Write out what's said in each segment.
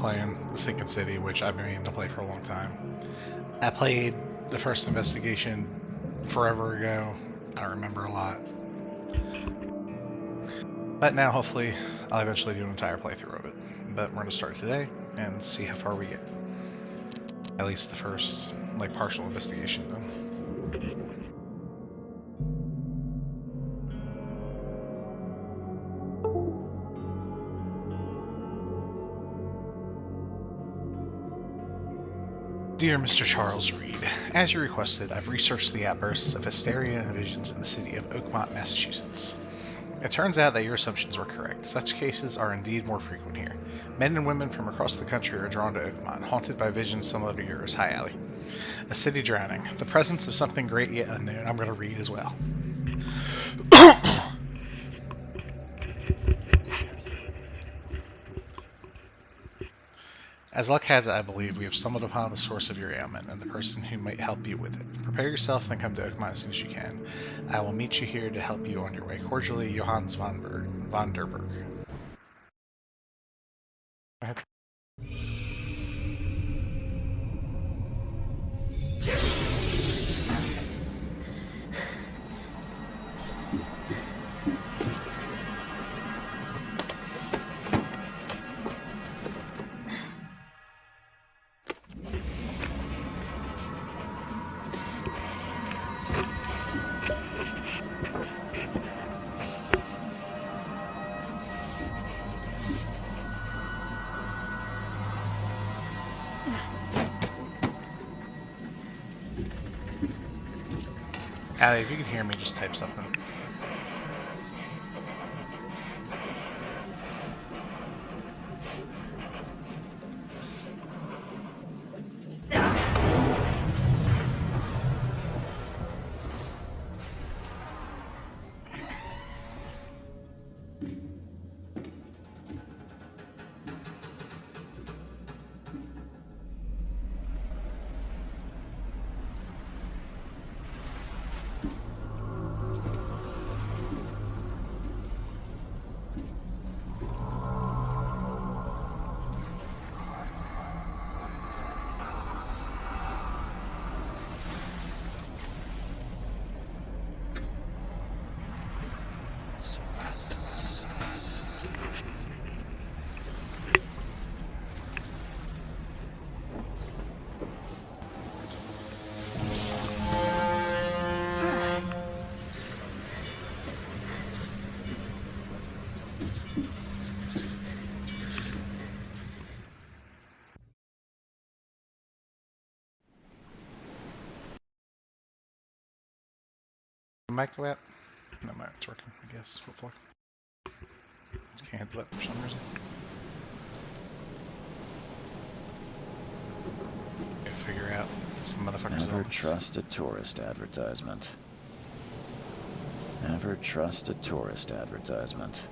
playing The Sinking City, which I've been meaning to play for a long time. I played the first investigation forever ago. I don't remember a lot. But now, hopefully, I'll eventually do an entire playthrough of it. But we're going to start today and see how far we get. At least the first, like, partial investigation done. Dear Mr. Charles Reed, as you requested, I've researched the outbursts of hysteria and visions in the city of Oakmont, Massachusetts. It turns out that your assumptions were correct. Such cases are indeed more frequent here. Men and women from across the country are drawn to Oakmont, haunted by visions similar to yours. Hi, Allie. A city drowning. The presence of something great yet unknown. I'm going to read as well. As luck has it, I believe, we have stumbled upon the source of your ailment and the person who might help you with it. Prepare yourself and come to Oakmont as soon as you can. I will meet you here to help you on your way. Cordially, Johannes von der Berg. Allie, if you can hear me, just type something. Mic go out? No, it's working, I guess. Hopefully. Just can't hit the button for some reason. Gotta figure out some motherfuckers. Never trust a tourist advertisement. Never trust a tourist advertisement.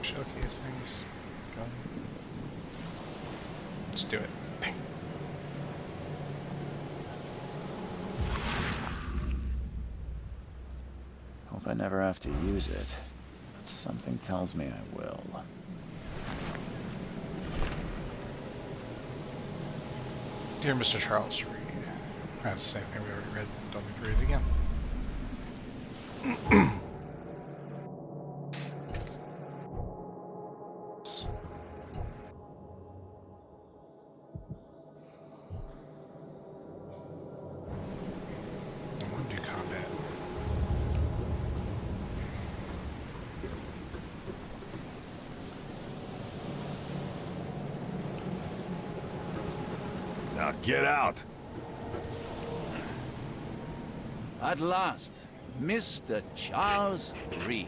Showcase things. Go. Let's do it. Bang. Hope I never have to use it, but something tells me I will. Dear Mr. Charles Reed. That's the same thing we already read. Don't need to read it again. Now get out! At last, Mr. Charles Reed.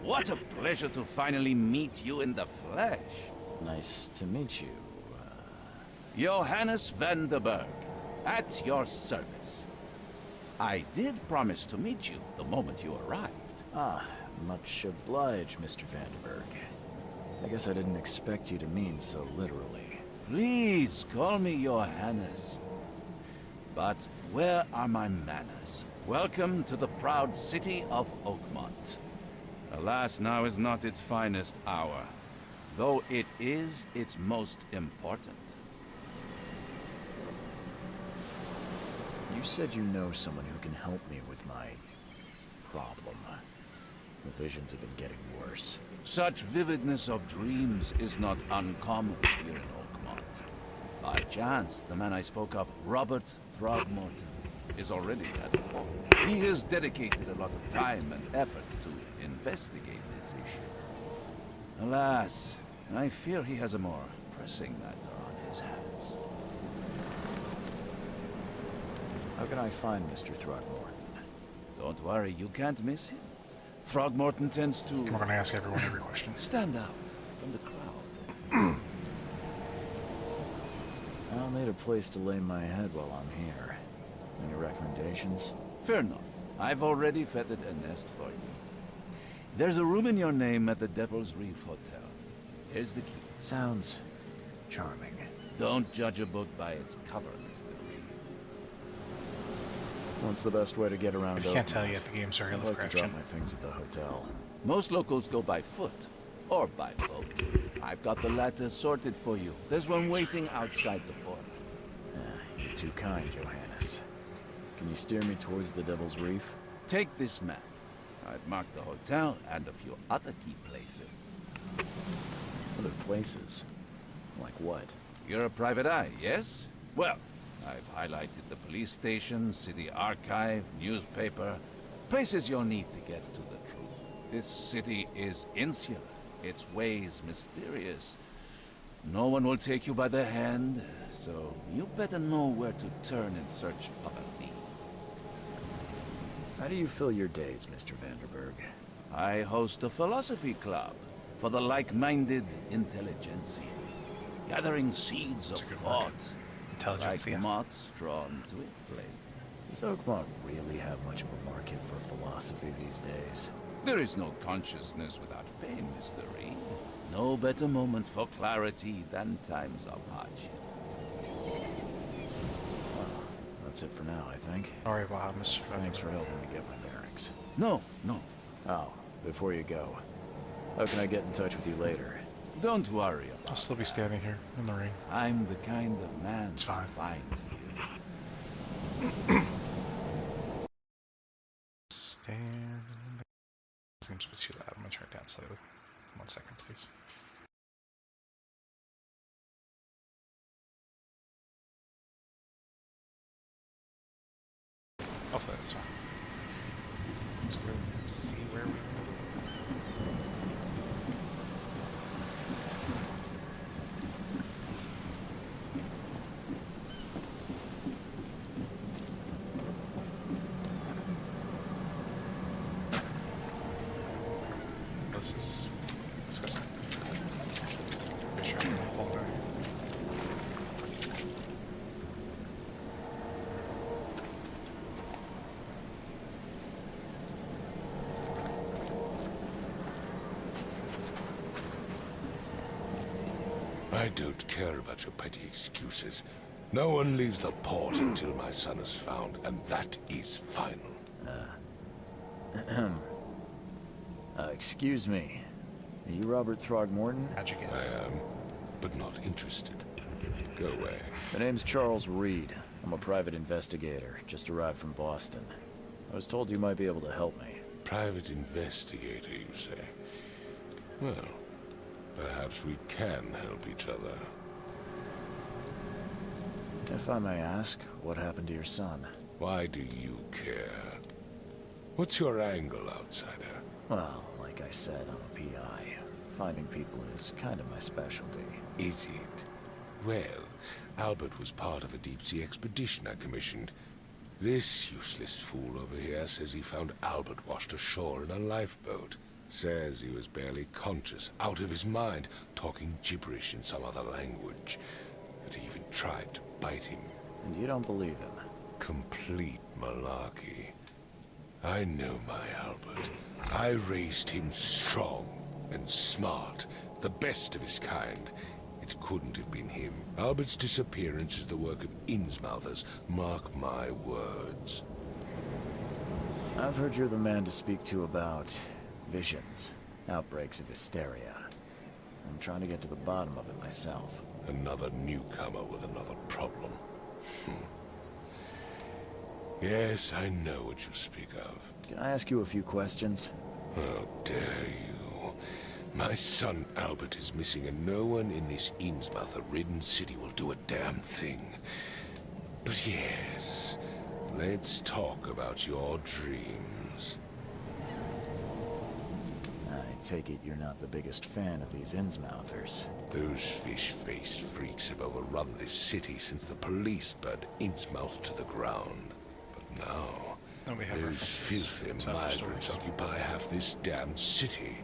What a pleasure to finally meet you in the flesh. Nice to meet you. Johannes van der Berg, at your service. I did promise to meet you the moment you arrived. Ah, much obliged, Mr. Vanderberg. I guess I didn't expect you to mean so literally. Please call me Johannes. But where are my manners? Welcome to the proud city of Oakmont. Alas, now is not its finest hour, though it is its most important. You said you know someone who can help me with my problem. The visions have been getting worse. Such vividness of dreams is not uncommon here in Oakmont. By chance, the man I spoke of, Robert Throgmorton, is already at the port. He has dedicated a lot of time and effort to investigate this issue. Alas, I fear he has a more pressing matter on his hands. How can I find Mr. Throgmorton? Don't worry, you can't miss him. Throgmorton tends to We're going to ask everyone every question. stand out from the crowd. I'll need a place to lay my head while I'm here. Any recommendations? Fear not. I've already feathered a nest for you. There's a room in your name at the Devil's Reef Hotel. Here's the key. Sounds charming. Don't judge a book by its cover, Mr. Reed. What's the best way to get around? I can't tell you yet, the game's very I'd like to Lovecraftian. drop my things at the hotel. Most locals go by foot, or by boat. I've got the latter sorted for you. There's one waiting outside the port. You're too kind, Johannes. Can you steer me towards the Devil's Reef? Take this map. I've marked the hotel and a few other key places. Other places? Like what? You're a private eye, yes? Well, I've highlighted the police station, city archive, newspaper, places you'll need to get to the truth. This city is insular, its ways mysterious. No one will take you by the hand, so you better know where to turn in search of a lead. How do you fill your days, Mr. Vanderberg? I host a philosophy club for the like-minded intelligentsia, gathering seeds of a good word. thought, like Intelligentsia. moths drawn to a flame. Does Oakmont really have much of a market for philosophy these days? There is no consciousness without pain, Mr. Reed. No better moment for clarity than times of hardship. That's it for now, I think. Sorry about Mr. Thanks for Vanderberg. helping me get my bearings. No. Oh, before you go, how can I get in touch with you later? Don't worry I'll about still be standing here in the ring. it. I'm the kind of man It's fine. who finds you. Stand. Seems a bit too loud. I'm gonna turn it down slightly. 1 second, please. Hopefully that's fine. Let's go see where we go. This is disgusting. Pretty sure I'm gonna fall down. I don't care about your petty excuses. No one leaves the port until my son is found, and that is final. Excuse me. Are you Robert Throgmorton? How'd you I guess? am, but not interested. Go away. The name's Charles Reed. I'm a private investigator, just arrived from Boston. I was told you might be able to help me. Private investigator, you say? Well, perhaps we can help each other. If I may ask, what happened to your son? Why do you care? What's your angle, outsider? Well, like I said, I'm a PI. Finding people is kind of my specialty. Is it? Well, Albert was part of a deep-sea expedition I commissioned. This useless fool over here says he found Albert washed ashore in a lifeboat. Says he was barely conscious, out of his mind, talking gibberish in some other language. That he even tried to bite him. And you don't believe him? Complete malarkey. I know my Albert. I raised him strong and smart, the best of his kind. It couldn't have been him. Albert's disappearance is the work of Innsmouthers. Mark my words. I've heard you're the man to speak to about visions, outbreaks of hysteria. I'm trying to get to the bottom of it myself. Another newcomer with another problem. Yes, I know what you speak of. Can I ask you a few questions? How dare you? My son Albert is missing, and no one in this Innsmouther-ridden city will do a damn thing. But yes, let's talk about your dreams. I take it you're not the biggest fan of these Innsmouthers. Those fish-faced freaks have overrun this city since the police burned Innsmouth to the ground. But now, And we have those references filthy to other migrants stories. occupy half this damn city.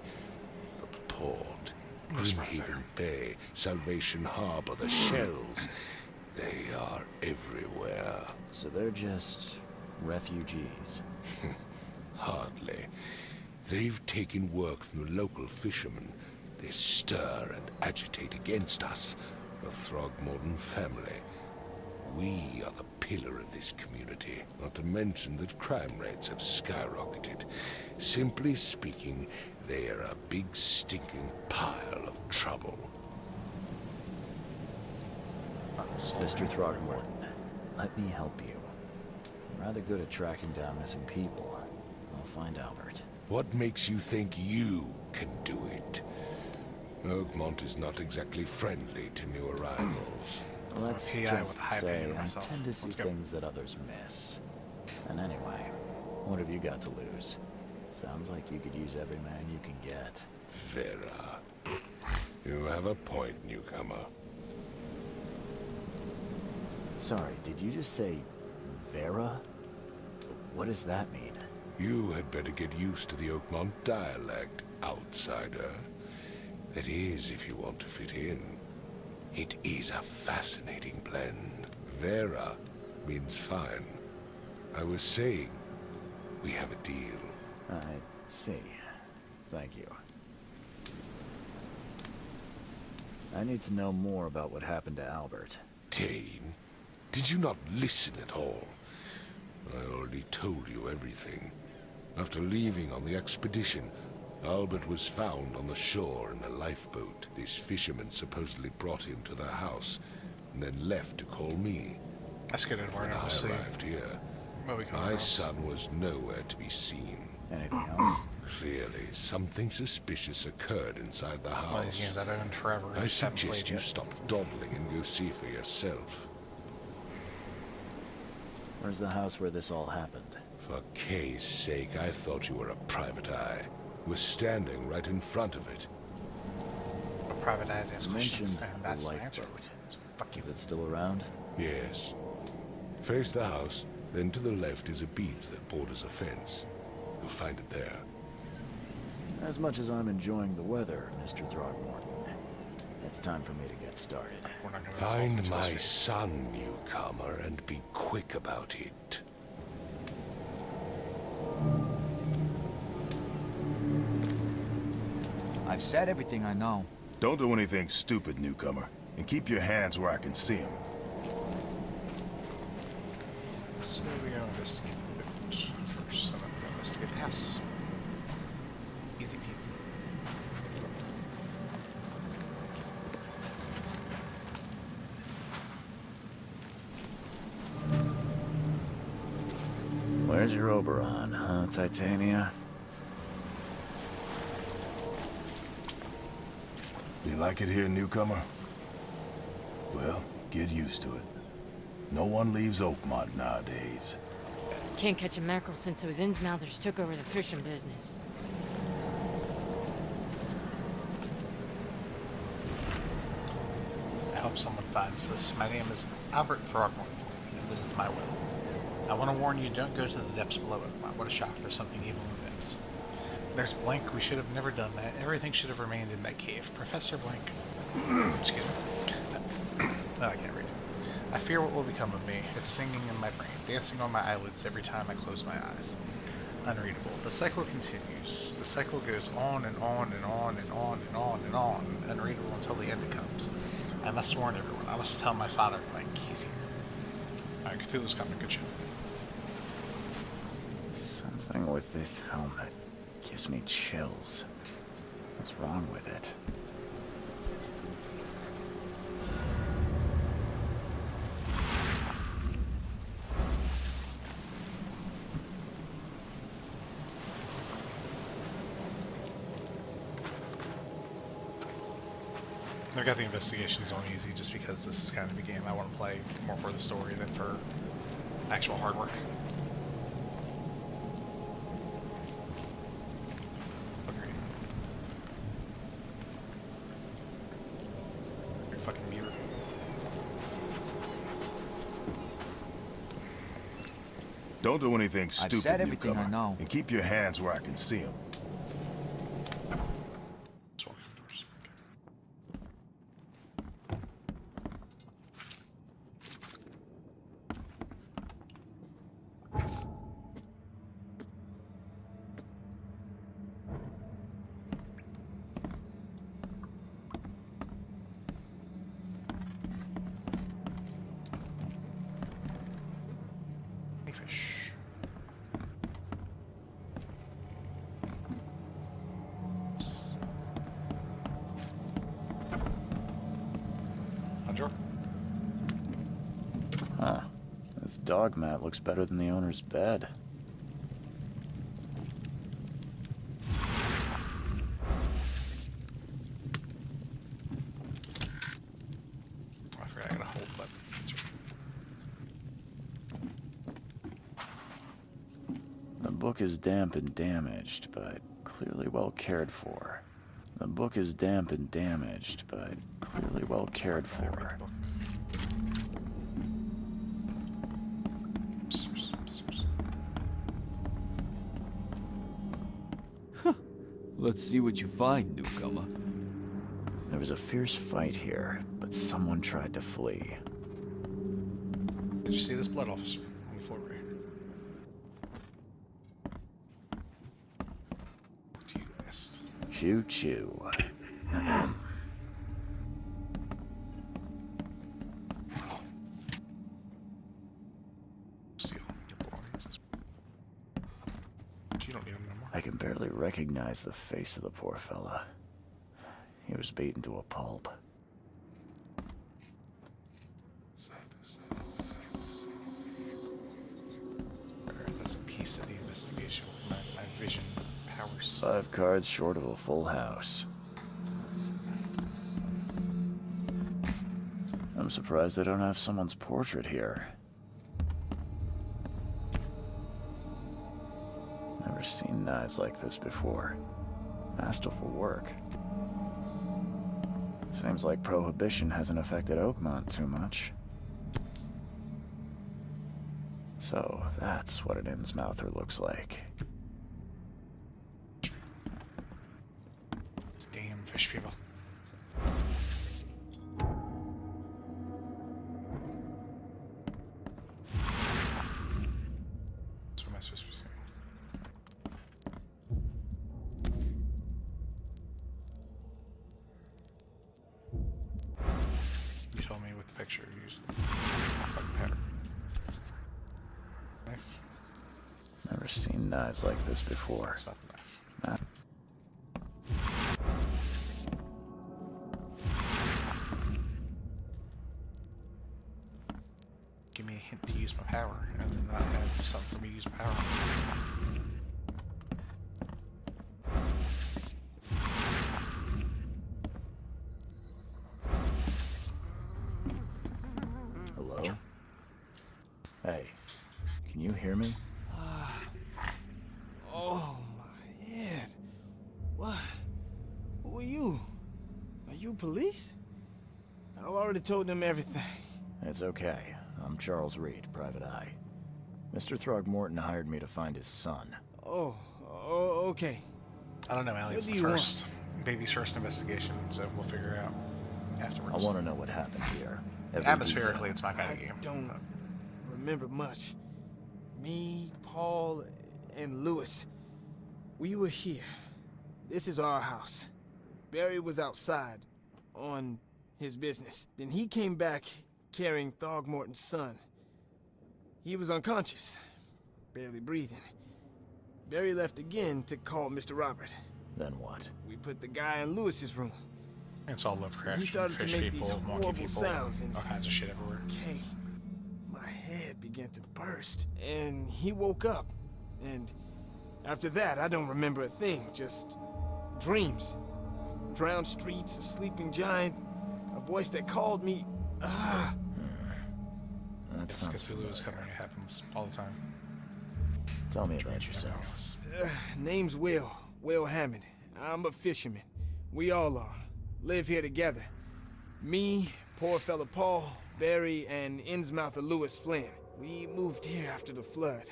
The port, Where's my Grimhaven there? Bay, Salvation Harbor, the shells. They are everywhere. So they're just refugees. Hardly. They've taken work from the local fishermen. They stir and agitate against us, the Throgmorton family. We are the pillar of this community, not to mention that crime rates have skyrocketed. Simply speaking, they are a big stinking pile of trouble. Mr. Throgmorton, let me help you. I'm rather good at tracking down missing people. I'll find Albert. What makes you think you can do it? Oakmont is not exactly friendly to new arrivals. Let's PI just with high say opinion of I myself. tend to see Let's go. things that others miss. And anyway, what have you got to lose? Sounds like you could use every man you can get. Vera. You have a point, newcomer. Sorry, did you just say Vera? What does that mean? You had better get used to the Oakmont dialect, outsider. That is, if you want to fit in. It is a fascinating blend. Vera means fine. I was saying, we have a deal. I see. Thank you. I need to know more about what happened to Albert. Tane, did you not listen at all? I already told you everything. After leaving on the expedition, Albert was found on the shore in a lifeboat. This fisherman supposedly brought him to their house, and then left to call me. That's good. We're When I able to see arrived here, what we come my across. son was nowhere to be seen. Anything else? Clearly, something suspicious occurred inside the One of these house. games I've owned forever. I just haven't suggest played you yet. stop dawdling and go see for yourself. Where's the house where this all happened? For Kay's sake, I thought you were a private eye. Was standing right in front of it. A private eyes ask You questions, mentioned and the that's my answer. lifeboat. So fuck you. Is it still around? Yes. Face the house, then to the left is a beach that borders a fence. You'll find it there. As much as I'm enjoying the weather, Mr. Throgmorton, it's time for me to get started. We're not gonna insult Find each my other's face. son, newcomer, and be quick about it. I've said everything I know. Don't do anything stupid, newcomer. And keep your hands where I can see them. So we go investigate the boat first, and then we go investigate the house. Easy peasy. Where's your Oberon, huh, Titania? You like it here, newcomer? Well, get used to it. No one leaves Oakmont nowadays. Can't catch a mackerel since those Innsmouthers took over the fishing business. I hope someone finds this. My name is Albert Throgmorton, and this is my will. I want to warn you, don't go to the depths below it. What a shock, there's something evil in this. There's Blank, we should have never done that. Everything should have remained in that cave. Professor Blank. Excuse me. No, I can't read. I fear what will become of me. It's singing in my brain, dancing on my eyelids every time I close my eyes. Unreadable. The cycle continues. The cycle goes on and on and on and on and on and on, unreadable until the end comes. I must warn everyone. I must tell my father, like, he's here. Alright, Cthulhu's coming. Good shit. Something with this helmet gives me chills. What's wrong with it? I got the investigations on easy just because this is kind of a game I want to play more for the story than for actual hard work. Agreed. You're fucking mute. Don't do anything stupid, I've said everything newcomer. I know. And keep your hands where I can see them. Let's walk indoors. Okay. Fish. Bonjour. Huh. This dog mat looks better than the owner's bed. I forgot I got a hold button. That's right. The book is damp and damaged, but clearly well cared for. The book is damp and damaged, but clearly well cared I read for. the book. Let's see what you find, newcomer. There was a fierce fight here, but someone tried to flee. Did you see this blood, officer? On the floor right here. To you last. Choo choo. Steal your belongings. You don't need them no more. I can barely recognize the face of the poor fella. He was beaten to a pulp. That's a piece of the investigation with my vision powers. 5 cards short of a full house. I'm surprised they don't have someone's portrait here. Never seen knives like this before. Masterful work. Seems like Prohibition hasn't affected Oakmont too much. So that's what an Innsmouther looks like. These damn fish people. So what am I supposed to be saying? You told me with the picture you used. Fucking pepper. Knife? Never seen knives like this before. It's not the knife. Not Give me a hint to use my power, and then not have something for me to use my power on. Hello? Hey, can you hear me? Oh, my head. What? Who are you? Are you police? I've already told them everything. It's okay. I'm Charles Reed, Private Eye. Mr. Throgmorton hired me to find his son. Oh, okay. I don't know, Allie. It's What the do you first baby's first investigation, so we'll figure it out I afterwards. want to know what happened here. Every Atmospherically, detail. it's my kind of I game. don't but remember much. Me, Paul, and Lewis. We were here. This is our house. Barry was outside, on his business. Then he came back carrying Throgmorton's son. He was unconscious, barely breathing. Barry left again to call Mr. Robert. Then what? We put the guy in Lewis's room. It's all Lovecraft. He started to fish make people, these monkey horrible people, sounds and all kinds of shit everywhere. Okay, my head began to burst, and he woke up. And after that, I don't remember a thing, just dreams. Drowned streets, a sleeping giant, a voice that called me. That Yes, sounds Cthulhu is familiar. coming. It happens all the time. Tell me about Dreams and yourself. everything else. Name's Will Hammond. I'm a fisherman. We all are. Live here together. Me, poor fella Paul, Barry, and Innsmouther Lewis Flynn. We moved here after the flood.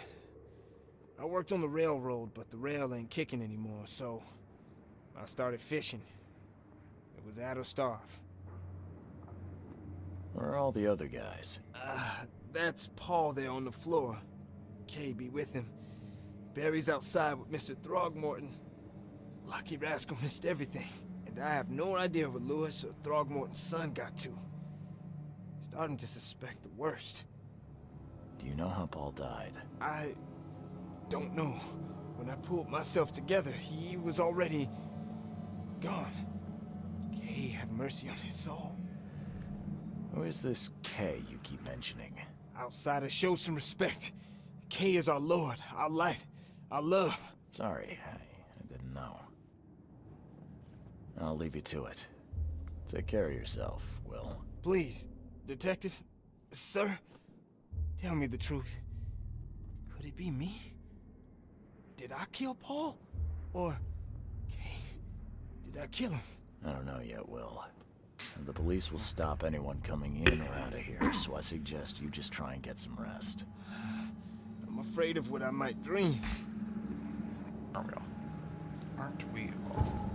I worked on the railroad, but the rail ain't kicking anymore, so I started fishing. It was add or starve. Where are all the other guys? That's Paul there on the floor. Kay be with him. Barry's outside with Mr. Throgmorton. Lucky rascal missed everything. And I have no idea what Lewis or Throgmorton's son got to. Starting to suspect the worst. Do you know how Paul died? I don't know. When I pulled myself together, he was already gone. Kay have mercy on his soul. Who is this K you keep mentioning? Outsiders, show some respect. Kay is our lord, our light, our love. Sorry, I didn't know. I'll leave you to it. Take care of yourself, Will. Please, detective, sir, tell me the truth. Could it be me? Did I kill Paul? Or, Kay, did I kill him? I don't know yet, Will. And the police will stop anyone coming in or out of here, so I suggest you just try and get some rest. I'm afraid of what I might dream. Aren't we all? Aren't we all?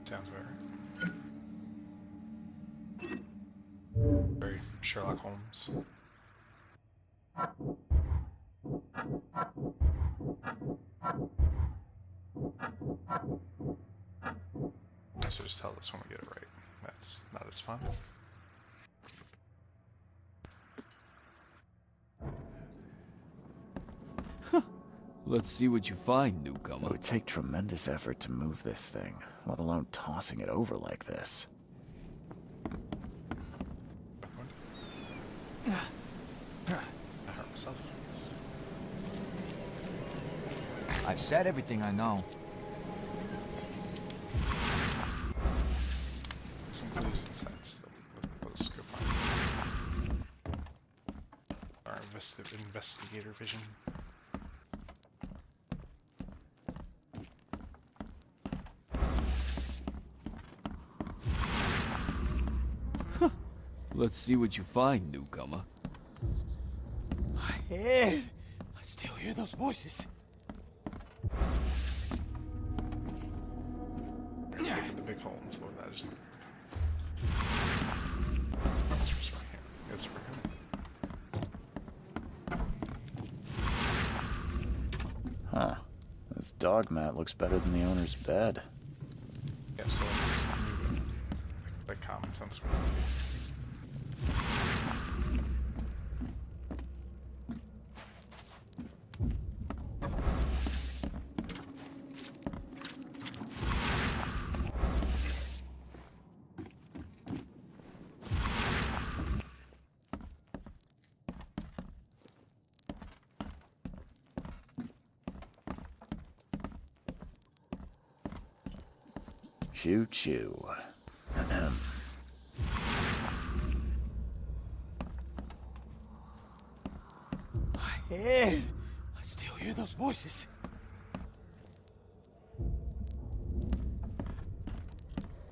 Sounds very. Very Sherlock Holmes. I should just tell this one to get it right. That's not as fun. Let's see what you find, It newcomer. would take tremendous effort to move this thing, let alone tossing it over like this. I hurt myself. I've said everything I know. Some clues inside still. Let's go find our investigator vision. Let's see what you find, newcomer. My head! I still hear those voices. The big hole in the floor that I just. It's right here. It's right here. Huh. This dog mat looks better than the owner's bed. Yeah, so let's move it. Like common sense. Choo choo. Ahem. My head! I still hear those voices.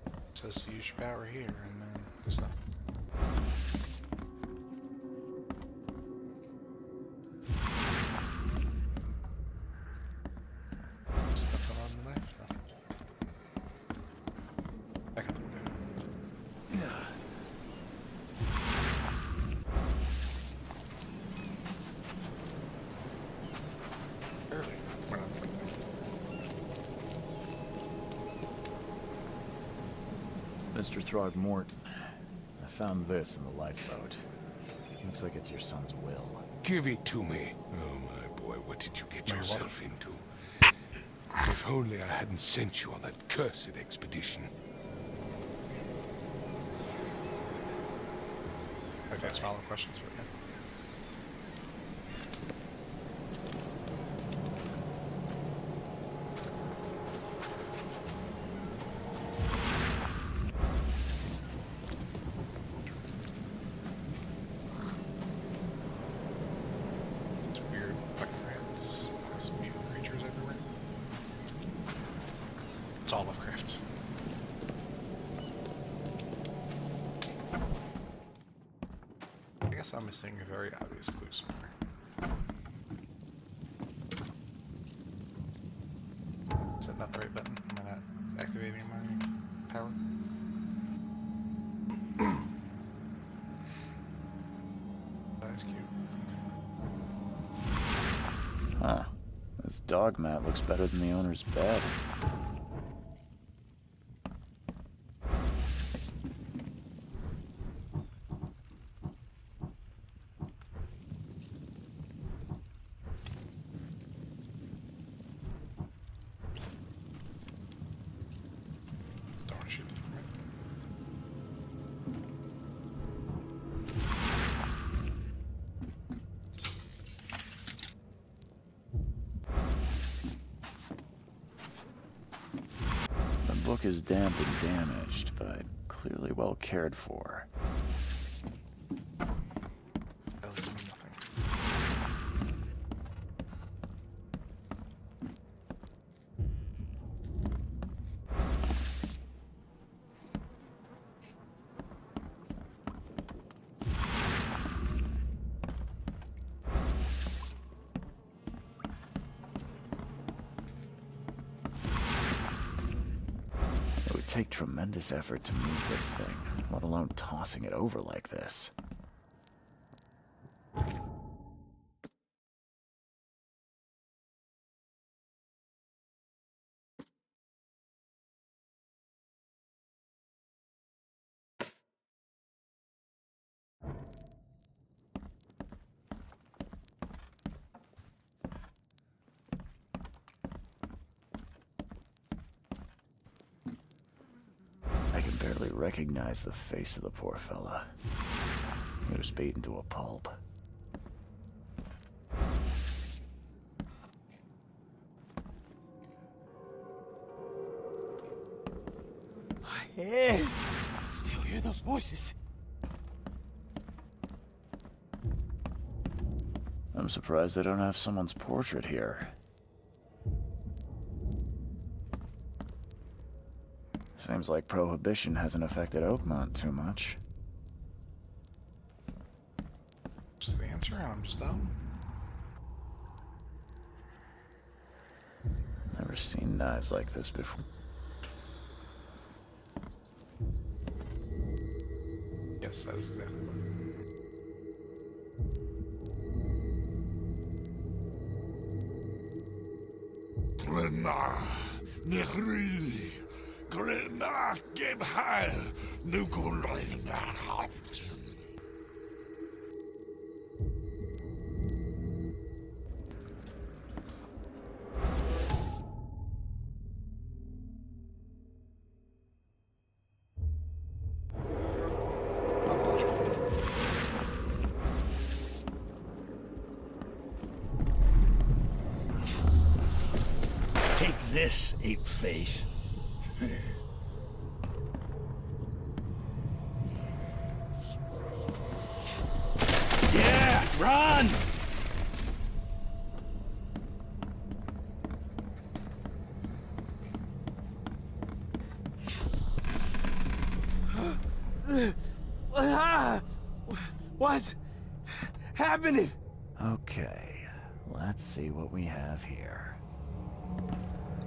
It says to use your power here, and then there's nothing. Mr. Throgmorton, I found this in the lifeboat. Looks like it's your son's will. Give it to me. Oh, my boy, what did you get yourself into? If only I hadn't sent you on that cursed expedition. I'd ask follow-up questions for you. It's weird fucking rats. There's mutant creatures everywhere. It's all Lovecraft. I guess I'm missing a very obvious clue somewhere. Is that not the right button? Am I not activating my power? That's cute. Huh. This dog mat looks better than the owner's bed. Don't want to shoot them. The book is damp and damaged, but clearly well cared for. That was nothing. It would take tremendous effort to move this thing, let alone tossing it over like this. I can barely recognize the face of the poor fella. He was beaten to a pulp. Yeah. Still hear those voices. I'm surprised they don't have someone's portrait here. Seems like Prohibition hasn't affected Oakmont too much. That's the answer, and I'm just dumb. Never seen knives like this before. Yes, that is exactly what. Glenna, Nehri, Glenna, Gebheil, Nukulina, Haften. Take this, ape-face. Yeah, run! What's happening? Okay, let's see what we have here. Well,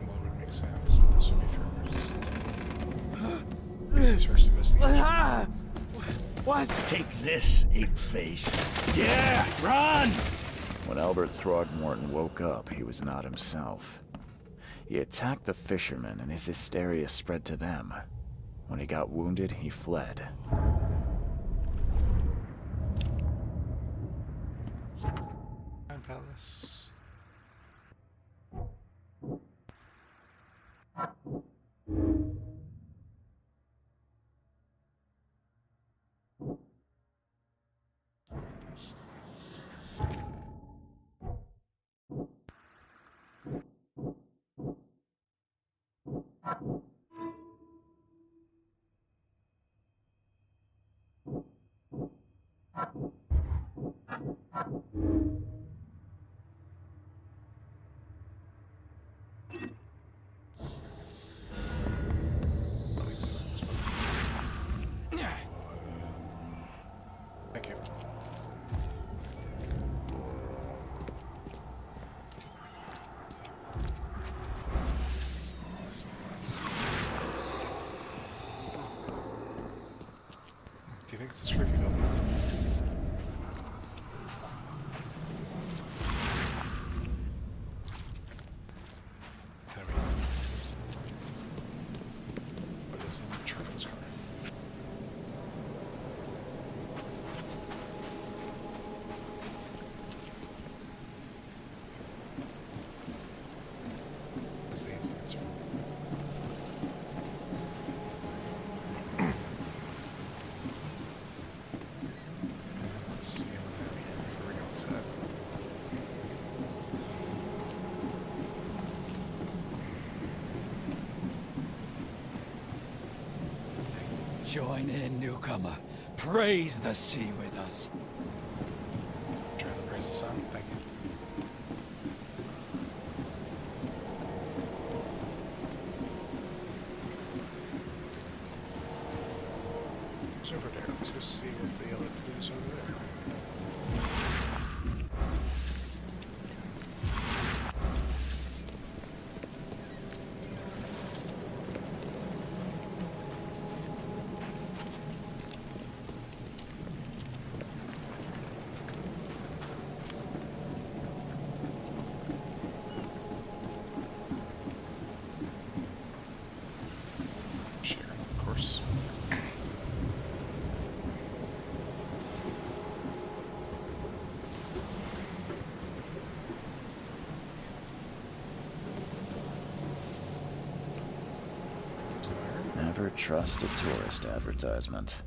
it would make sense that this would be first. First investigation. What? Take this, ape-face. Yeah, run! When Albert Throgmorton woke up, he was not himself. He attacked the fishermen, and his hysteria spread to them. When he got wounded, he fled. Time Palace. Thank you. Do you think it's a tricky building? There we go. What is in Charles' car? That's the easy answer. Let's see what we have here before we go inside. Join in, newcomer. Praise the sea with us. Try to praise the sun. Thank you. It's over there. Let's go see what the yellow food is over there. Share, of course. Never trust a tourist advertisement.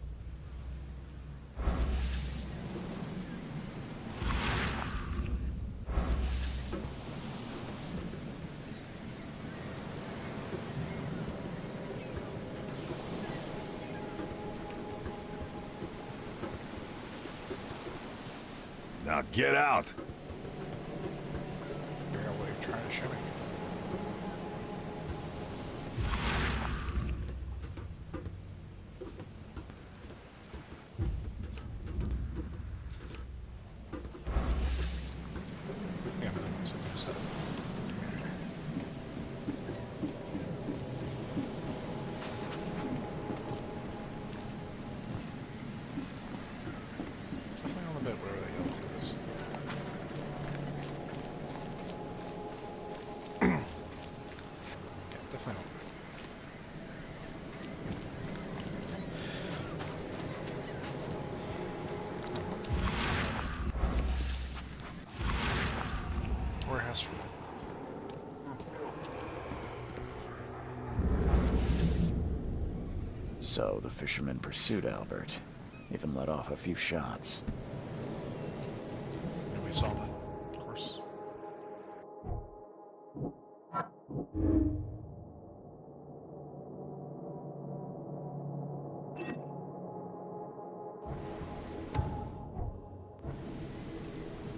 Now get out! Figure out what you're trying to show me. Yeah, but that's a new set. It's definitely on the bit wherever that yellow food is. Yeah, definitely. Warehouse room. So the fisherman pursued Albert, even let off a few shots. And we solved it, of course.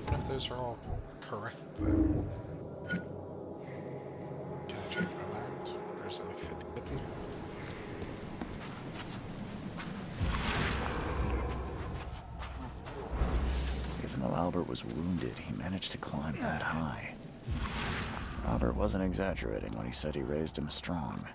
What if those are all correct then? Can I change my mind? Or is it like 50-50? Even though Albert was wounded, he managed to climb that high. Robert wasn't exaggerating when he said he raised him strong.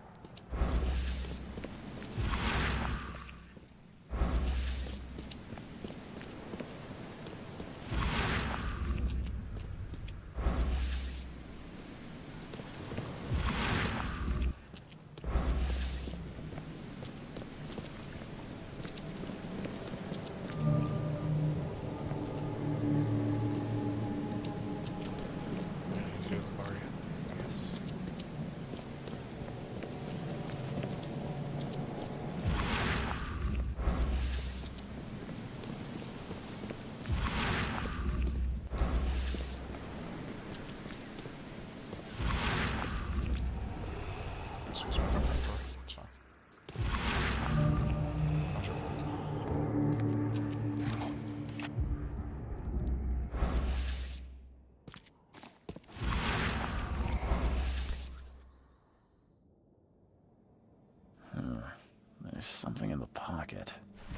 There's something in the pocket.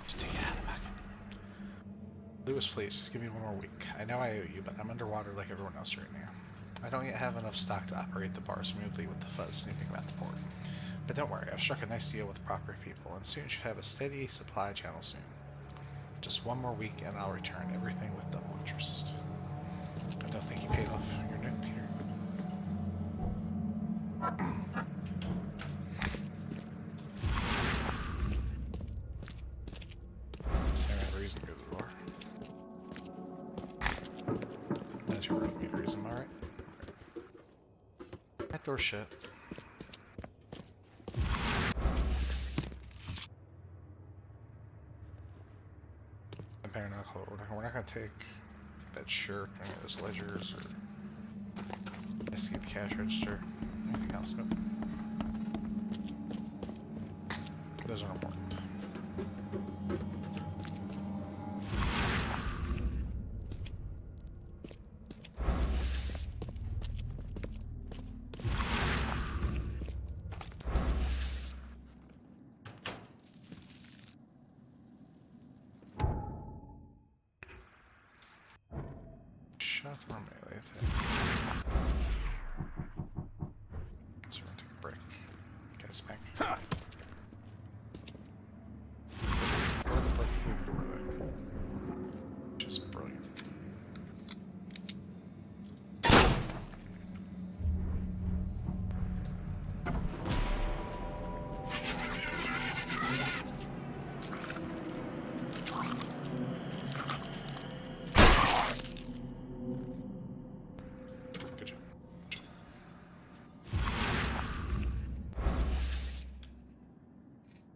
Just take it out of the pocket. Lewis, please, just give me one more week. I know I owe you, but I'm underwater like everyone else right now. I don't yet have enough stock to operate the bar smoothly with the fuzz snooping about the port. But don't worry, I've struck a nice deal with proper people, and soon should have a steady supply channel soon. Just one more week, and I'll return everything with double interest. I don't think you paid off your note, Peter. Same reason to go to the bar. That's your real good reason, am I right? That door's shut. Compare not hold. We're not gonna take that shirt or any of those ledgers or investigate the cash register. Anything else? Nope. Those are important. Shot or melee attack. So we're gonna take a break. Get us back. Or the break through the door though. Just brilliant. Good job.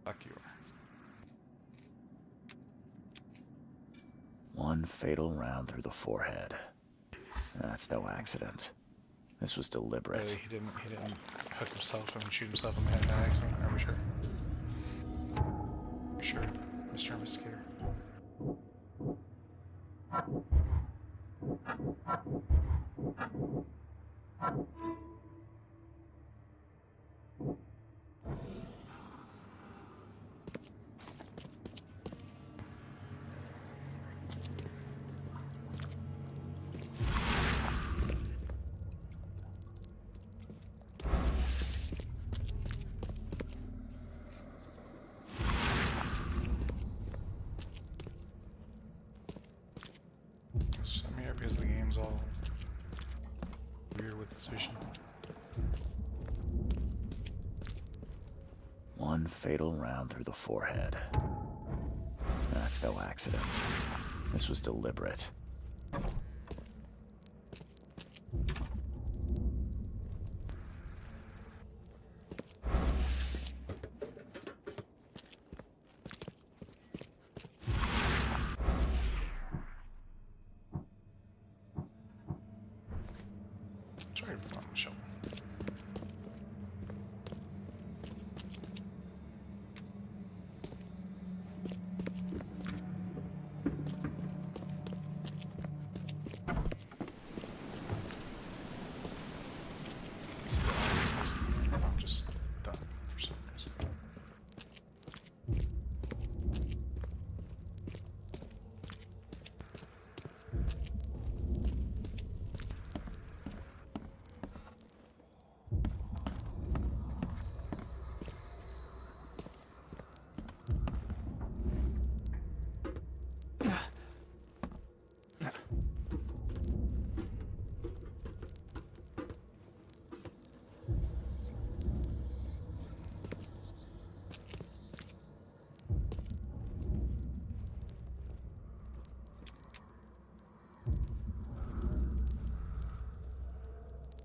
Fuck you are. One fatal round through the forehead. That's no accident. This was deliberate. Really, he didn't hook himself and shoot himself in the head by accident, are we sure? Sure, Mr. Investigator. I'm here because the game's all weird with its vision. One fatal round through the forehead. That's no accident. This was deliberate. Try to put on the shovel. See that I'm just done for some reason.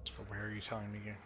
So where are you telling me again?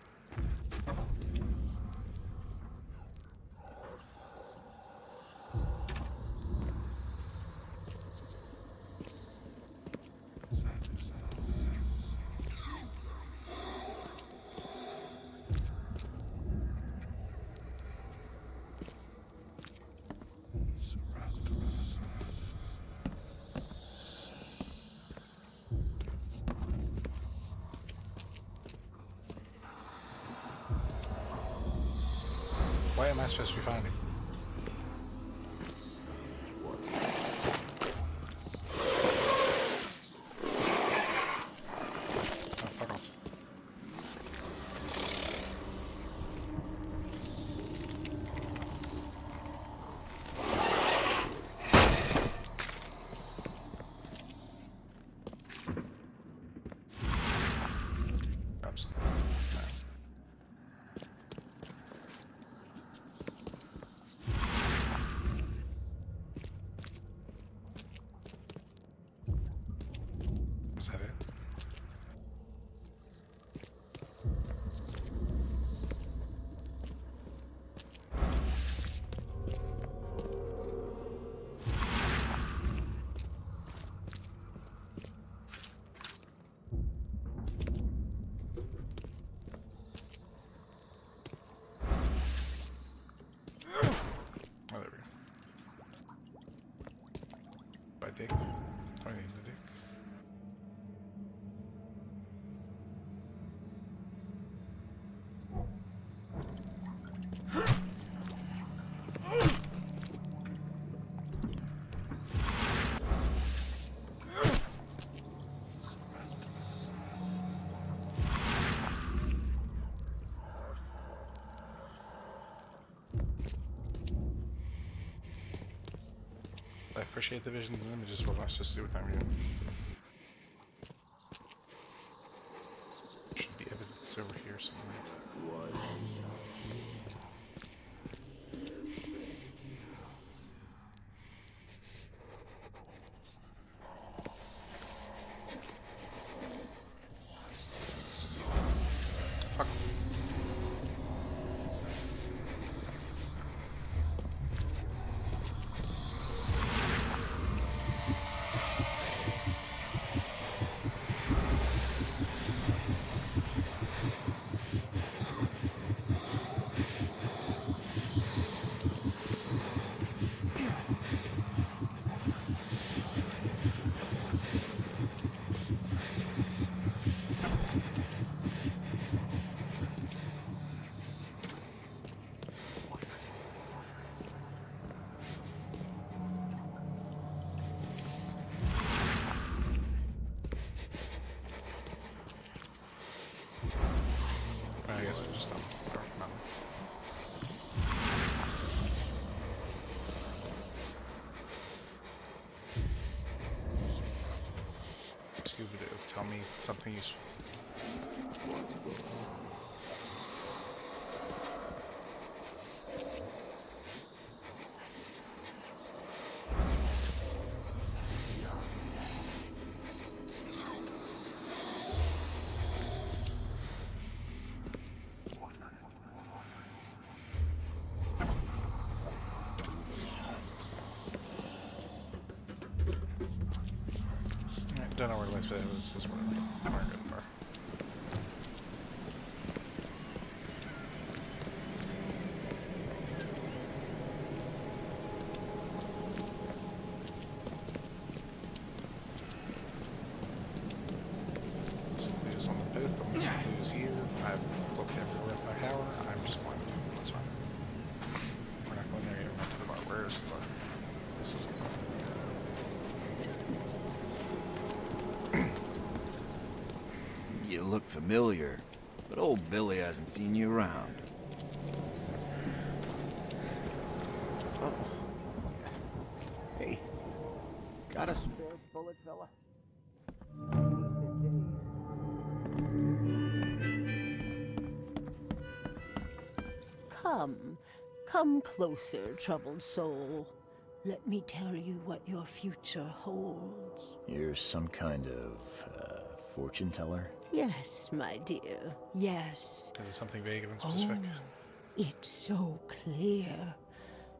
What am I supposed to be finding? by Dick. Pointing to Dick. I appreciate the visions and images, but let's just do what I'm doing. Should be evidence over here somewhere. Fuck. I guess I just don't remember. Scooby-Doo, tell me something useful. Don't know where the last bit of evidence is. We're good far. Some clues on the boat, some clues here. I've looked everywhere at my tower. I'm just going. That's fine. We're not going there yet. We're going to the bar. Where's the bar? This is the bar. You look familiar, but old Billy hasn't seen you around. Oh. Hey, got a spare bullet, fella? Come closer, troubled soul. Let me tell you what your future holds. You're some kind of, fortune teller? Yes, my dear, yes. Is it something vague and specific? It's so clear.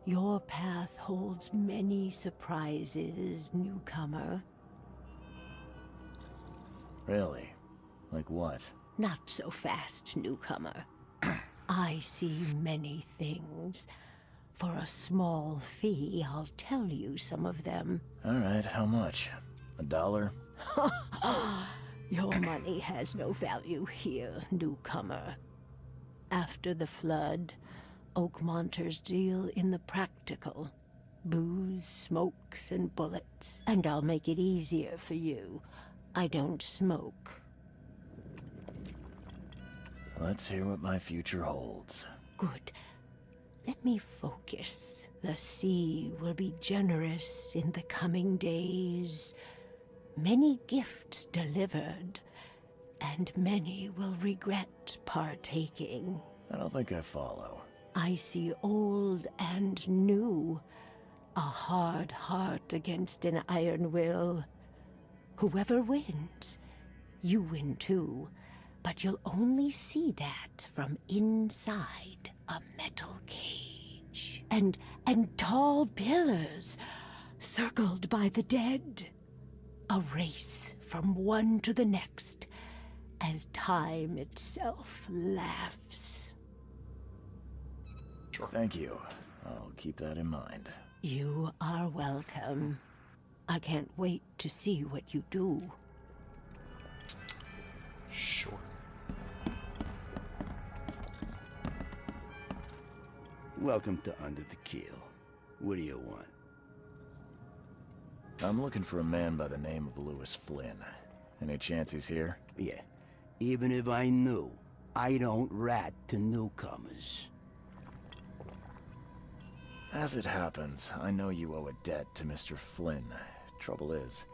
Your path holds many surprises, newcomer. Really? Like what? Not so fast, newcomer. I see many things. For a small fee, I'll tell you some of them. All right, how much? $1? Your money has no value here, newcomer. After the flood, Oakmonters deal in the practical. Booze, smokes, and bullets. And I'll make it easier for you. I don't smoke. Let's hear what my future holds. Good. Let me focus. The sea will be generous in the coming days. Many gifts delivered, and many will regret partaking. I don't think I follow. I see old and new. A hard heart against an iron will. Whoever wins, you win too. But you'll only see that from inside a metal cage. And tall pillars, circled by the dead. A race from one to the next, as time itself laughs. Sure. Thank you. I'll keep that in mind. You are welcome. I can't wait to see what you do. Sure. Welcome to Under the Keel. What do you want? I'm looking for a man by the name of Lewis Flynn. Any chance he's here? Yeah. Even if I knew, I don't rat to newcomers. As it happens, I know you owe a debt to Mr. Flynn. Trouble is,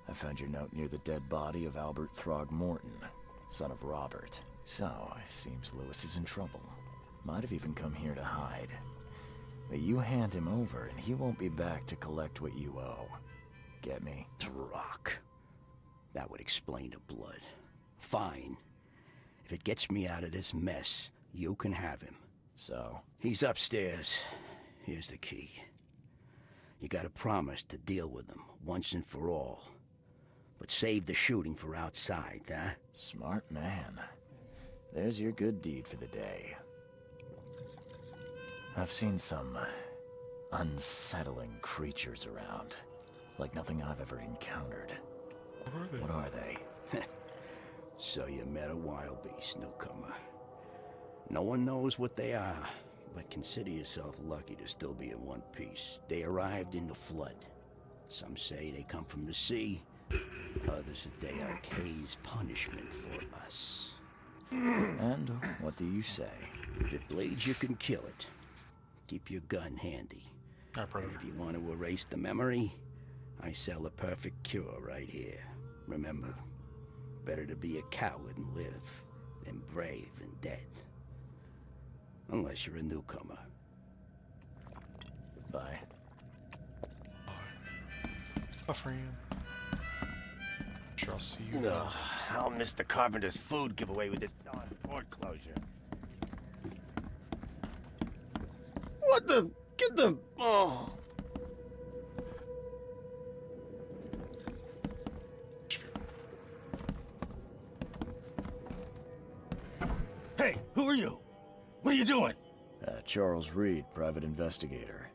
I found your note near the dead body of Albert Throgmorton, son of Robert. So, it seems Lewis is in trouble. Might have even come here to hide. But you hand him over, and he won't be back to collect what you owe. Get me? Drock. That would explain the blood. Fine. If it gets me out of this mess, you can have him. So? He's upstairs. Here's the key. You gotta promise to deal with him, once and for all. But save the shooting for outside, huh? Smart man. There's your good deed for the day. I've seen some unsettling creatures around. Like nothing I've ever encountered. What are they? So you met a wild beast, newcomer. No one knows what they are, but consider yourself lucky to still be in one piece. They arrived in the flood. Some say they come from the sea. Others that they are Kay's punishment for us. And what do you say? If it bleeds, you can kill it. Keep your gun handy. And if you want to erase the memory, I sell a perfect cure right here. Remember, better to be a coward and live than brave and dead. Unless you're a newcomer. Bye. Bye, friend. Sure, I'll see you. Ugh, I'll miss the carpenter's food giveaway with this darn port closure. What the? Get the... Oh. Hey, who are you? What are you doing? Charles Reed, private investigator.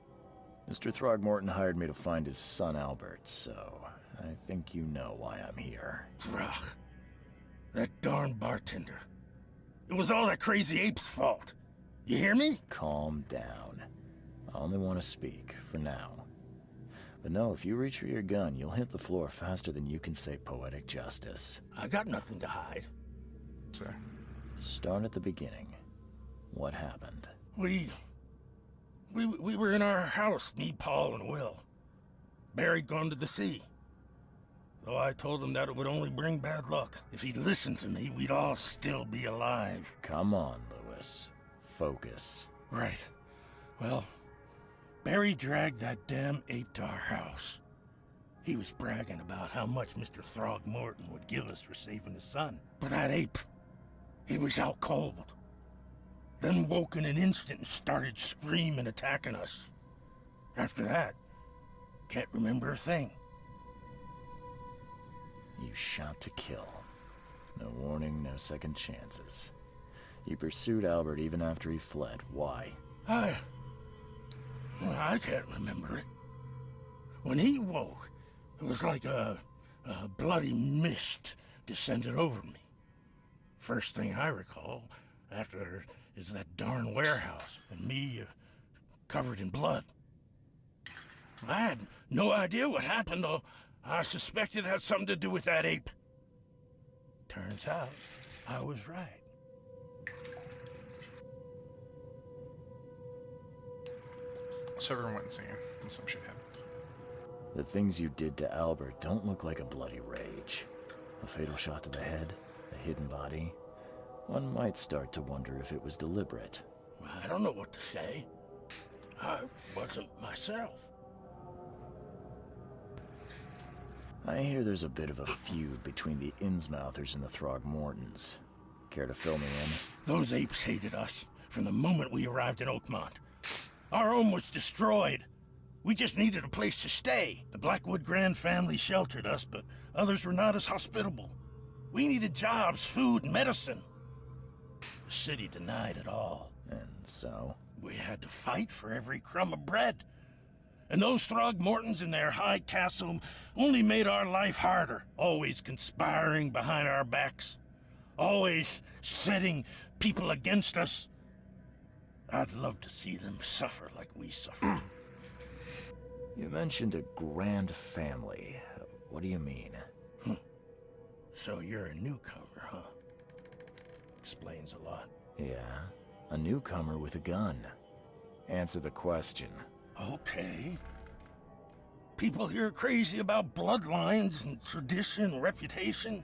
Mr. Throgmorton hired me to find his son Albert, so I think you know why I'm here. Drock. That darn bartender. It was all that crazy ape's fault. You hear me? Calm down. I only want to speak, for now. But no, if you reach for your gun, you'll hit the floor faster than you can say poetic justice. I got nothing to hide. Sir. Start at the beginning. What happened? We were in our house, me, Paul, and Will. Barry'd gone to the sea. Though I told him that it would only bring bad luck. If he'd listened to me, we'd all still be alive. Come on, Lewis. Focus. Right. Well, Barry dragged that damn ape to our house. He was bragging about how much Mr. Throgmorton would give us for saving his son. But that ape, he was out cold. Then woke in an instant and started screaming, attacking us. After that, can't remember a thing. You shot to kill. No warning, no second chances. You pursued Albert even after he fled. Why? I can't remember it. When he woke, it was like a bloody mist descended over me. First thing I recall after is that darn warehouse and me covered in blood. I had no idea what happened, though I suspected it had something to do with that ape. Turns out, I was right. So everyone went insane, and some shit happened. The things you did to Albert don't look like a bloody rage. A fatal shot to the head, a hidden body. One might start to wonder if it was deliberate. I don't know what to say. I wasn't myself. I hear there's a bit of a feud between the Innsmouthers and the Throgmortons. Care to fill me in? Those apes hated us from the moment we arrived in Oakmont. Our home was destroyed. We just needed a place to stay. The Blackwood Grand family sheltered us, but others were not as hospitable. We needed jobs, food, and medicine. The city denied it all. And so? We had to fight for every crumb of bread. And those Throgmortons in their high castle only made our life harder, always conspiring behind our backs, always setting people against us. I'd love to see them suffer like we suffered. You mentioned a grand family. What do you mean? So you're a newcomer, huh? Explains a lot. Yeah, a newcomer with a gun. Answer the question. Okay. People here are crazy about bloodlines and tradition and reputation.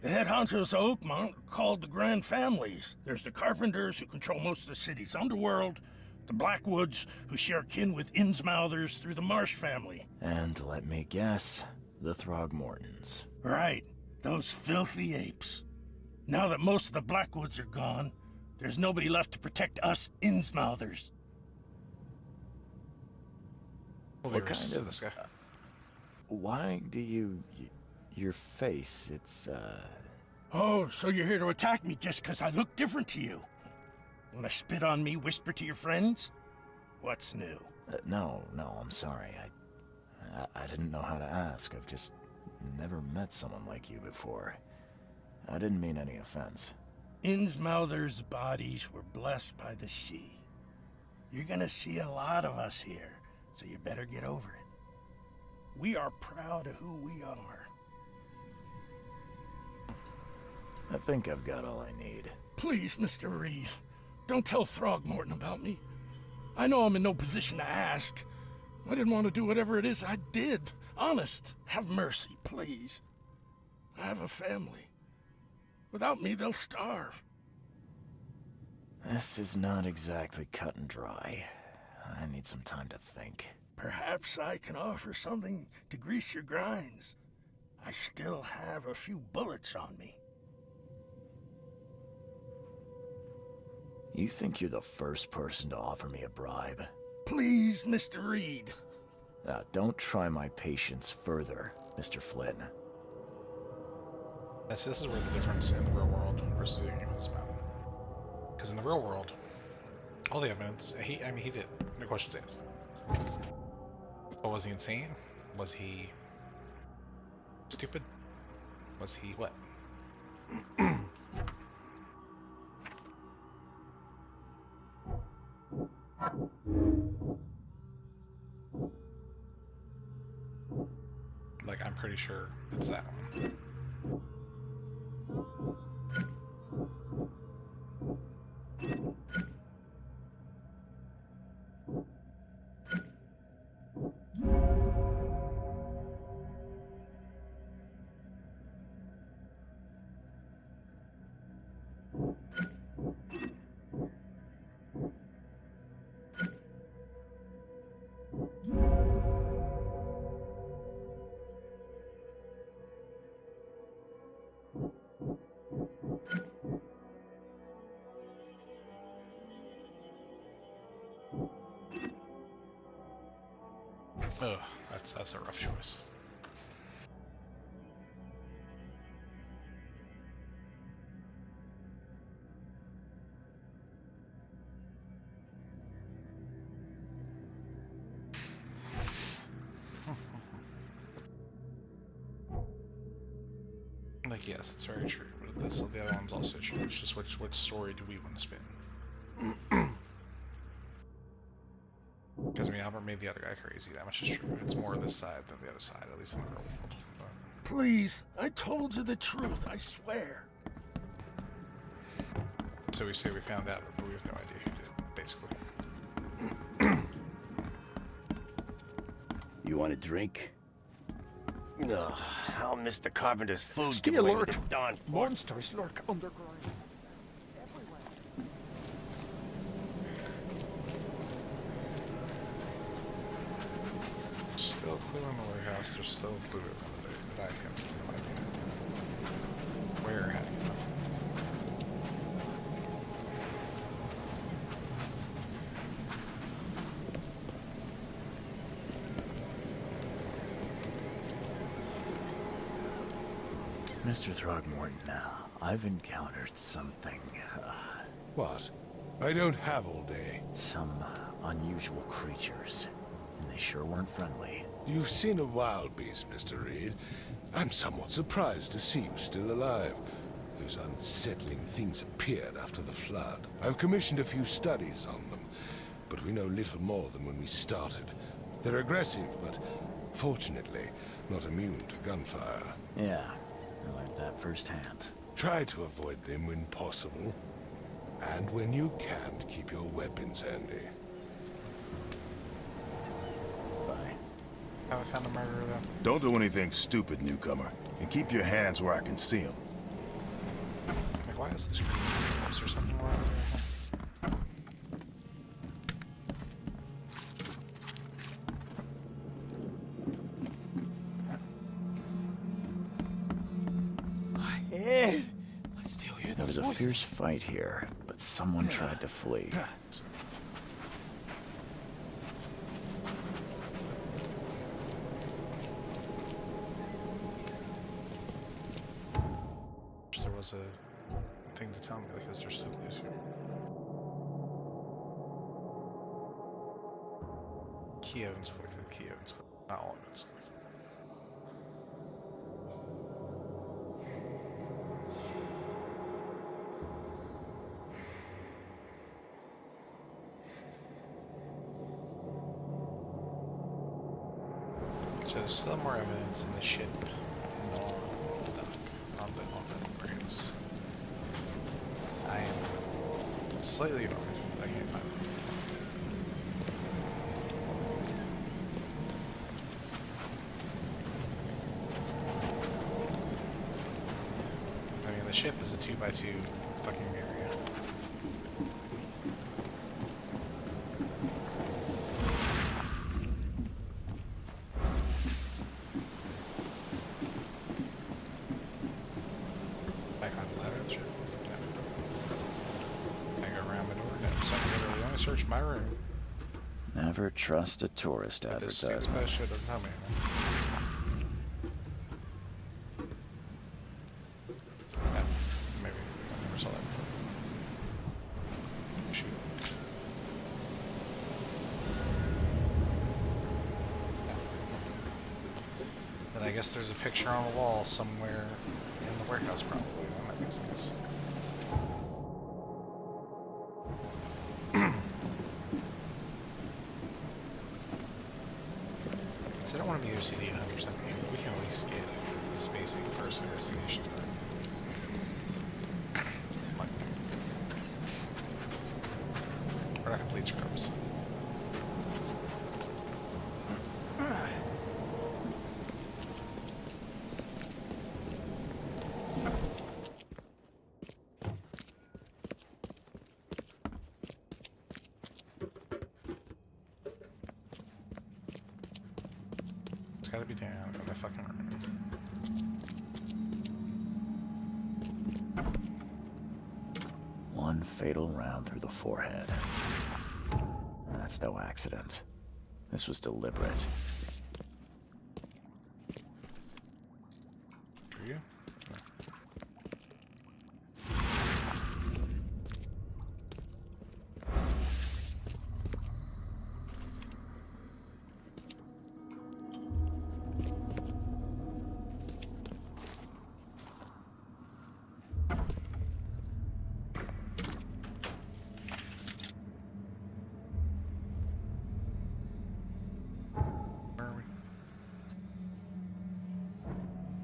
The head honchos of Oakmont are called the Grand Families. There's the Carpenters, who control most of the city's underworld, the Blackwoods, who share kin with Innsmouthers through the Marsh family. And let me guess, the Throgmortons. Right, those filthy apes. Now that most of the Blackwoods are gone, there's nobody left to protect us Innsmouthers. What kind of... this guy? Why do you... your face, it's, Oh, so you're here to attack me just because I look different to you? Wanna spit on me, whisper to your friends? What's new? No, I'm sorry. I didn't know how to ask. I've just never met someone like you before. I didn't mean any offense. Innsmouthers' bodies were blessed by the She. You're gonna see a lot of us here, so you better get over it. We are proud of who we are. I think I've got all I need. Please, Mr. Reed, don't tell Throgmorton about me. I know I'm in no position to ask. I didn't want to do whatever it is I did. Honest, have mercy, please. I have a family. Without me, they'll starve. This is not exactly cut and dry. I need some time to think. Perhaps I can offer something to grease your grinds. I still have a few bullets on me. You think you're the first person to offer me a bribe? Please, Mr. Reed. Don't try my patience further, Mr. Flynn. This is where the difference in the real world versus the video game is about. Because in the real world, all the evidence, he did. No questions asked. But was he insane? Was he stupid? Was he what? Like, I'm pretty sure it's that one. Ugh, that's a rough choice. Like, yes, it's very true, but the other one's also true. It's just which story do we want to spin? Because, I mean, Albert made the other guy crazy, that much is true. It's more this side than the other side, at least in the real world. But... Please, I told you the truth, I swear. So we say we found out, but we have no idea who did, basically. You want a drink? Ugh, I'll miss the carpenter's food. Stay giveaway alert. with this darn fork. Monsters lurk underground. Still clue in the warehouse, there's still clue in the back end. Where have you found? Mr. Throgmorton, I've encountered something. What? I don't have all day. Some unusual creatures. and they sure weren't friendly. You've seen a wild beast, Mr. Reed. I'm somewhat surprised to see you still alive. Those unsettling things appeared after the flood. I've commissioned a few studies on them, but we know little more than when we started. They're aggressive, but fortunately not immune to gunfire. Yeah, I learned that firsthand. Try to avoid them when possible. And when you can, keep your weapons handy. Bye. Have I found the murderer, though? Don't do anything stupid, newcomer. And keep your hands where I can see them. Like, why is the screen close or something wrong with it? My head! I still hear There those was a voices. fierce fight here, but someone tried to flee. There was a thing to tell me because there's still news here. Key evidence collected. Key evidence collected. Not all evidence collected. So there's still more evidence in the ship and on the dock, on the bridges. I am slightly annoyed that I can't find it. I mean, the ship is a 2x2 fucking area. Back on the ladder, sure. No. I go around the door. No, so I literally only search my room. Never trust a tourist But this stupid advertisement. poster doesn't tell me anything. Yeah, maybe. I never saw that before. Shoot. Then I guess there's a picture on the wall somewhere in the warehouse, probably. That might make sense. So I don't want to be OCD 100%. We can at least get the spacing first investigation. Like, we're not complete scrubs. It's gotta be down in the fucking room. One fatal round through the forehead. That's no accident. This was deliberate. For you? No. Where are we?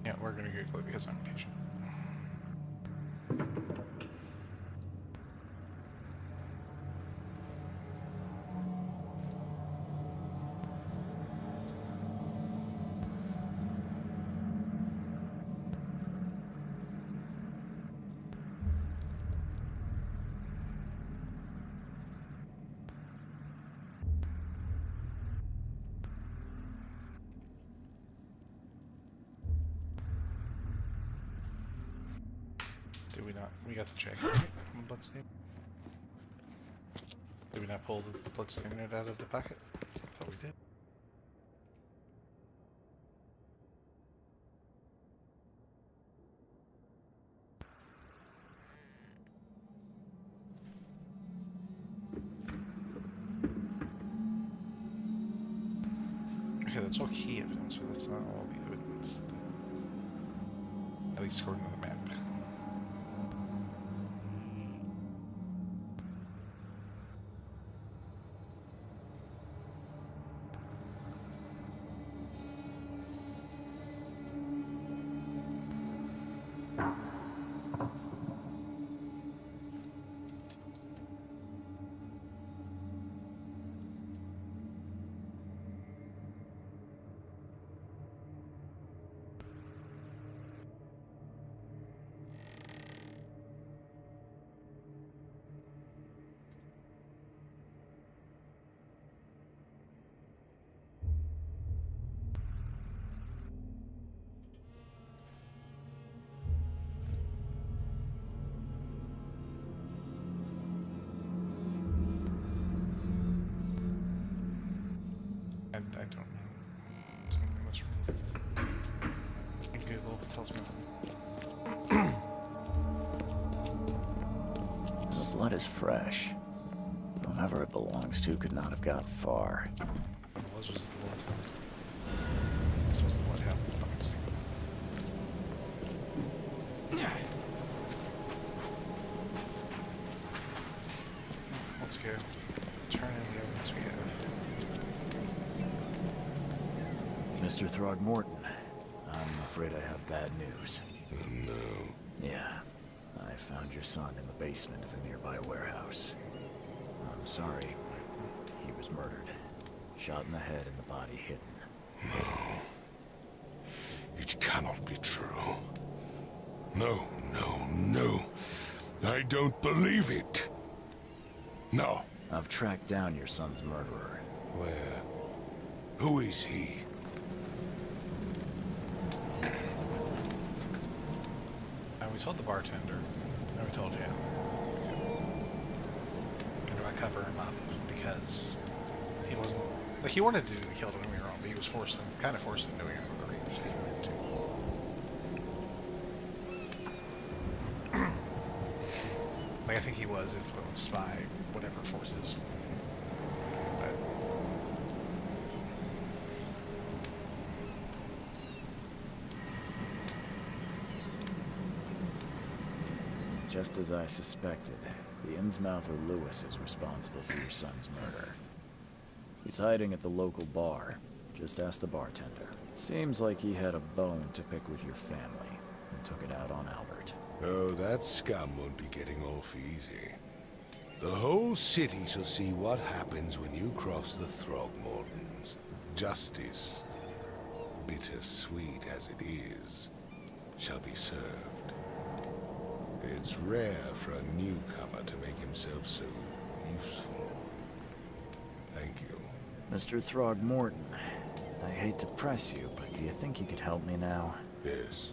Yeah, we're gonna Google it because I'm patient. Did we not? We got the check. Bloodstain. Did we not pull the bloodstain out of the packet? I thought we did. It's all key evidence, but that's not all the evidence. At least according to the map. I don't know. Something was wrong. And Google tells me. The blood is fresh. Whomever it belongs to could not have got far. What it was the blood. This was the bloodhound. Fucking stupid. Let's go. Turn in the evidence we have. Mr. Throgmorton, I'm afraid I have bad news. Oh, no. Yeah, I found your son in the basement of a nearby warehouse. I'm sorry, but he was murdered. Shot in the head and the body hidden. No. It cannot be true. No, no, no. I don't believe it. No. I've tracked down your son's murderer. Where? Who is he? We told the bartender. Then we told you. And I cover him up because he wasn't like he wanted to kill. Don't get me wrong, but he was kind of forced into doing it for the reasons he wanted to. Like I think he was influenced by whatever forces. But just as I suspected, the Innsmouther Lewis is responsible for your son's murder. He's hiding at the local bar. Just ask the bartender. Seems like he had a bone to pick with your family and took it out on Albert. Oh, that scum won't be getting off easy. The whole city shall see what happens when you cross the Throgmortons. Justice, bittersweet as it is, shall be served. It's rare for a newcomer to make himself so useful. Thank you. Mr. Throgmorton, I hate to press you, but do you think you could help me now? Yes,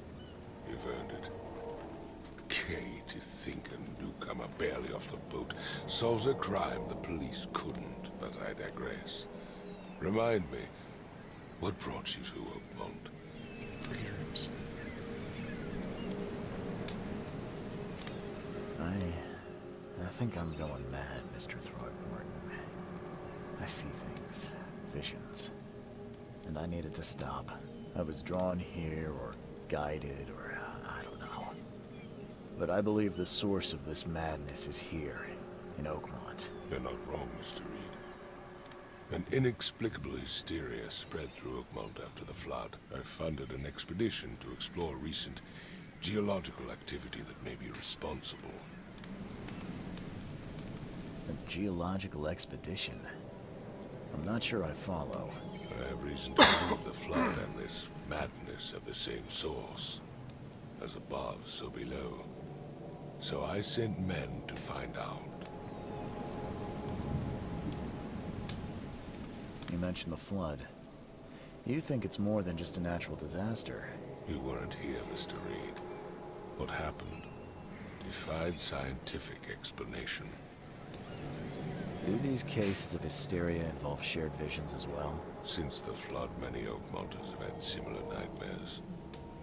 you've earned it. Okay, to think a newcomer barely off the boat solves a crime the police couldn't, but I digress. Remind me, what brought you to Oakmont? Freaky dreams. I think I'm going mad, Mr. Throgmorton. I see things, visions, and I needed to stop. I was drawn here, or guided, or I don't know. But I believe the source of this madness is here, in Oakmont. You're not wrong, Mr. Reed. An inexplicable hysteria spread through Oakmont after the flood. I funded an expedition to explore recent geological activity that may be responsible. A geological expedition? I'm not sure I follow. I have reason to believe the flood and this madness have the same source. As above, so below. So I sent men to find out. You mentioned the flood. You think it's more than just a natural disaster. You weren't here, Mr. Reed. What happened defied scientific explanation. Do these cases of hysteria involve shared visions as well? Since the flood, many Oakmonters have had similar nightmares.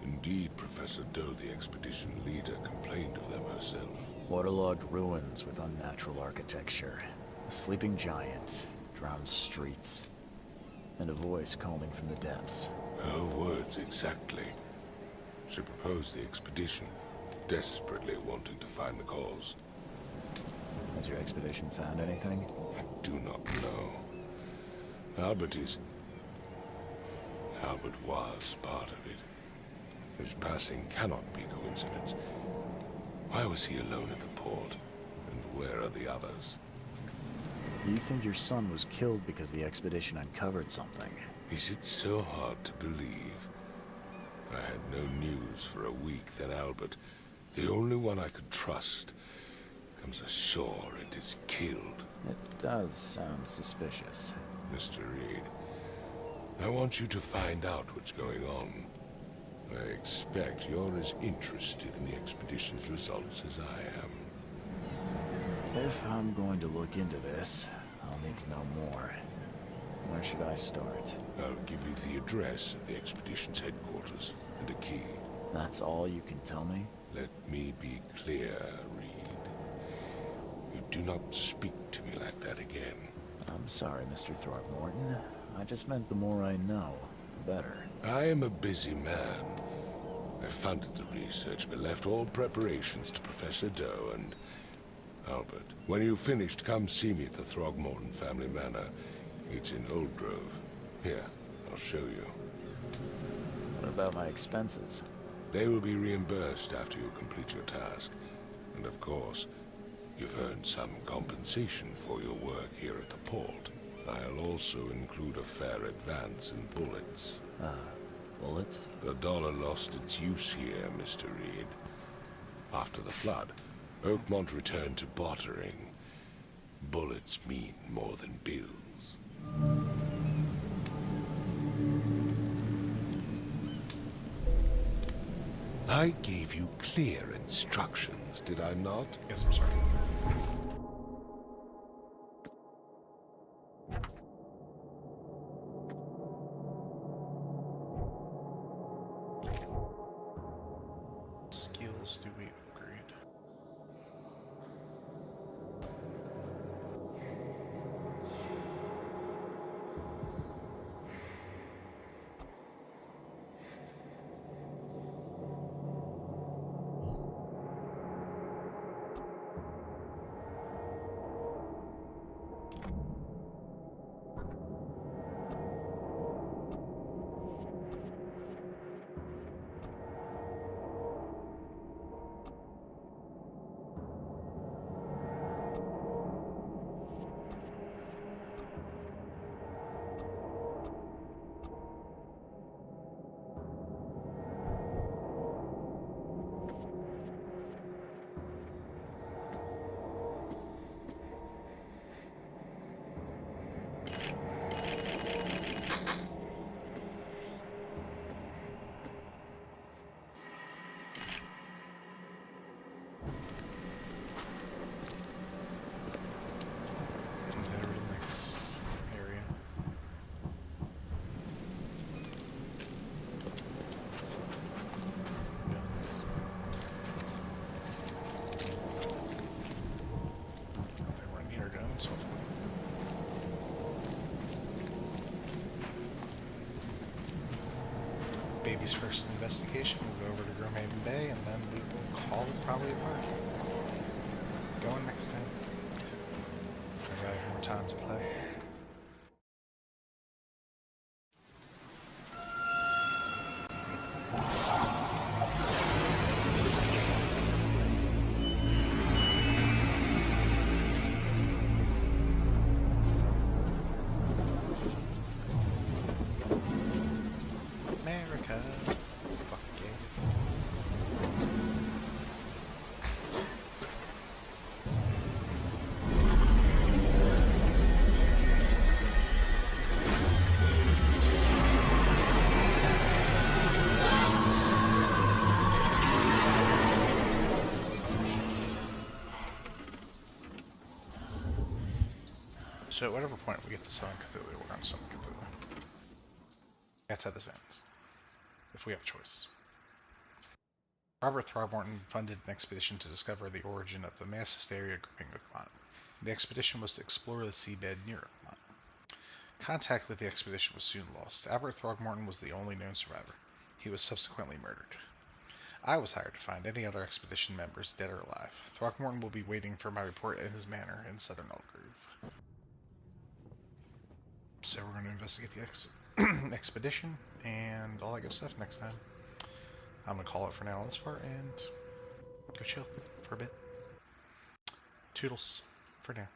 Indeed, Professor Doe, the expedition leader, complained of them herself. Waterlogged ruins with unnatural architecture. A sleeping giant. Drowned streets. and a voice calling from the depths. Her words exactly. She proposed the expedition, desperately wanting to find the cause. Has your expedition found anything? I do not know. Albert was part of it. His passing cannot be coincidence. Why was he alone at the port? And where are the others? You think your son was killed because the expedition uncovered something? Is it so hard to believe? I had no news for a week, then Albert, the only one I could trust, comes ashore and is killed. It does sound suspicious. Mr. Reed, I want you to find out what's going on. I expect you're as interested in the expedition's results as I am. If I'm going to look into this, I'll need to know more. Where should I start? I'll give you the address of the expedition's headquarters and a key. That's all you can tell me? Let me be clear, Reed. You do not speak to me like that again. I'm sorry, Mr. Throckmorton. I just meant the more I know, the better. I am a busy man. I funded the research, but left all preparations to Professor Doe and Albert. When you've finished, come see me at the Throgmorton family manor. It's in Old Grove. Here, I'll show you. What about my expenses? They will be reimbursed after you complete your task. And of course, you've earned some compensation for your work here at the port. I'll also include a fair advance in bullets. Bullets? The dollar lost its use here, Mr. Reed. After the flood, Oakmont returned to bartering. Bullets mean more than bills. I gave you clear instructions, did I not? Yes, I'm sorry. Skills do we upgrade? Baby's first investigation, we'll go over to Grimhaven Bay, and then we will call it probably a party. Going next time. I got more time to play. America. Fuck yeah. So at whatever point we get to summon Cthulhu, we're going to summon Cthulhu. That's how this ends. If we have a choice. Robert Throgmorton funded an expedition to discover the origin of the mass hysteria gripping Oakmont. The expedition was to explore the seabed near Oakmont. Contact with the expedition was soon lost. Albert Throgmorton was the only known survivor. He was subsequently murdered. I was hired to find any other expedition members, dead or alive. Throgmorton will be waiting for my report in his manor in southern Aldgrove. So we're going to investigate the expedition and all that good stuff next time. I'm going to call it for now on this part and go chill for a bit. Toodles for now.